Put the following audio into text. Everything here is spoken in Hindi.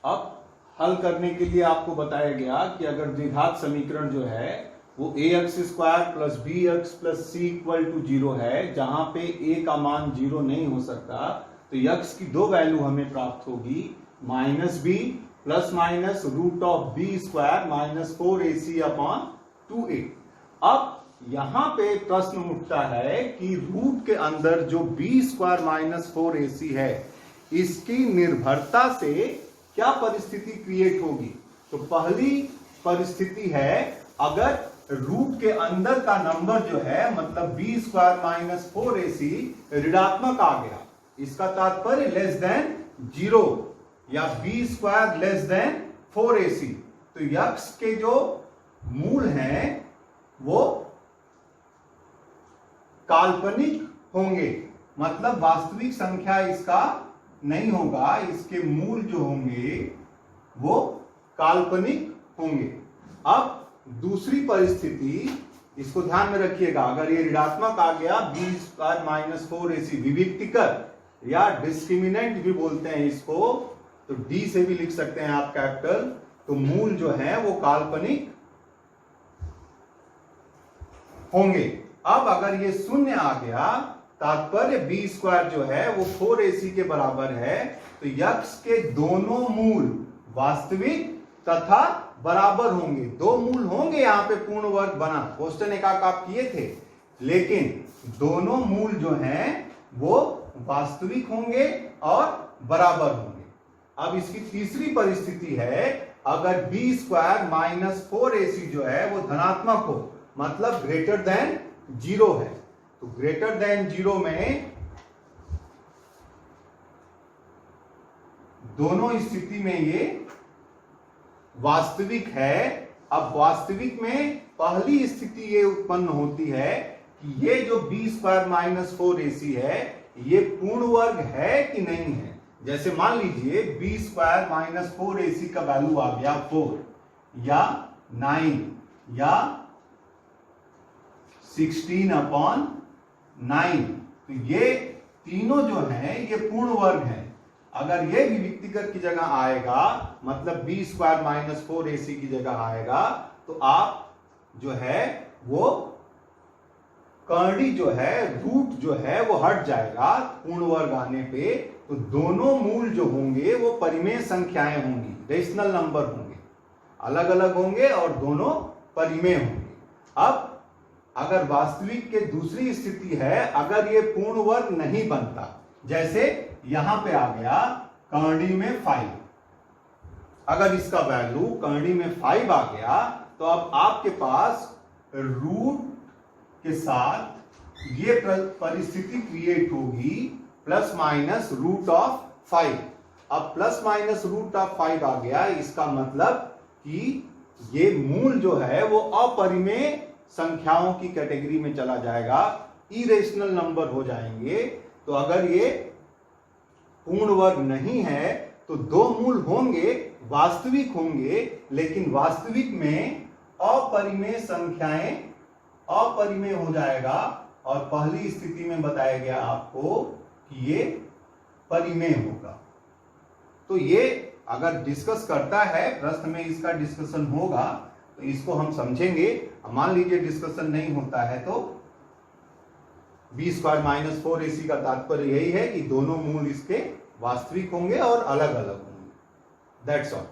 अब हल करने के लिए आपको बताया गया कि अगर द्विघात समीकरण जो है वो ax square plus B X plus C equal to 0 है, जहां पे a का मान 0 नहीं हो सकता, तो x की दो वैल्यू हमें प्राप्त होगी, minus B plus minus root of B square minus 4ac upon 2a। अब यहां पे प्रश्न उठता है कि रूट के अंदर जो बी स्क्वायर माइनस 4ac है, इसकी निर्भरता से क्या परिस्थिति क्रिएट होगी। तो पहली परिस्थिति है, अगर रूट के अंदर का नंबर जो है मतलब बी स्क्वायर माइनस 4ac ऋणात्मक आ गया, इसका तात्पर्य लेस देन 0 या B square less than 4ac, तो यक्स के जो मूल हैं वो काल्पनिक होंगे, मतलब वास्तविक संख्या इसका नहीं होगा, इसके मूल जो होंगे वो काल्पनिक होंगे। अब दूसरी परिस्थिति, इसको ध्यान में रखिएगा, अगर ये ऋणात्मक आ गया बी स्क्वायर माइनस 4ac, विविक्तिकर या डिस्क्रिमिनेंट भी बोलते हैं इसको, तो डी से भी लिख सकते हैं आप कैपिटल, तो मूल जो है वो काल्पनिक होंगे। अब अगर ये शून्य आ गया, तात्पर्य बी स्क्वायर जो है वो 4ac के बराबर है, तो यक्स के दोनों मूल वास्तविक तथा बराबर होंगे। दो मूल होंगे, यहां पे पूर्ण वर्ग बना, क्वेश्चन एक आप किए थे, लेकिन दोनों मूल जो हैं वो वास्तविक होंगे और बराबर होंगे। अब इसकी तीसरी परिस्थिति है, अगर बी स्क्वायर माइनस 4ac जो है वो धनात्मक हो, मतलब ग्रेटर देन 0 है, तो ग्रेटर देन 0 में दोनों स्थिति में ये वास्तविक है। अब वास्तविक में पहली स्थिति ये उत्पन्न होती है कि ये जो बी स्क्वायर माइनस 4ac है ये पूर्ण वर्ग है कि नहीं है। जैसे मान लीजिए बी स्क्वायर माइनस 4ac का वैल्यू आ गया 4 या 9 या 16 अपॉन 9, तो ये तीनों जो हैं ये पूर्ण वर्ग हैं। अगर ये भी विविक्तिकर की जगह आएगा, मतलब बी स्क्वायर माइनस 4ac की जगह आएगा, तो आप जो है वो कर्णी जो है, रूट जो है वो हट जाएगा पूर्ण वर्ग आने पे, तो दोनों मूल जो होंगे वो परिमेय संख्याएं होंगी, रेशनल नंबर होंगे, अलग अलग होंगे और दोनों परिमेय होंगे। अब अगर वास्तविक के दूसरी स्थिति है, अगर ये पूर्ण वर्ग नहीं बनता, जैसे यहां पे आ गया कर्णी में 5, अगर इसका वैल्यू कर्णी में 5 आ गया, तो अब आपके पास रूट के साथ ये परिस्थिति क्रिएट होगी प्लस माइनस रूट ऑफ 5। अब प्लस माइनस रूट ऑफ 5 आ गया, इसका मतलब कि ये मूल जो है वो अपरिमेय संख्याओं की कैटेगरी में चला जाएगा, इरेशनल नंबर हो जाएंगे। तो अगर ये पूर्ण वर्ग नहीं है तो दो मूल होंगे, वास्तविक होंगे, लेकिन वास्तविक में अपरिमेय संख्याएं अपरिमेय हो जाएगा, और पहली स्थिति में बताया गया आपको कि ये परिमेय होगा। तो ये अगर डिस्कस करता है, प्रश्न में इसका डिस्कशन होगा तो इसको हम समझेंगे। मान लीजिए डिस्कशन नहीं होता है तो बी स्क्वायर माइनस 4ac का तात्पर्य यही है कि दोनों मूल इसके वास्तविक होंगे और अलग अलग होंगे। That's all.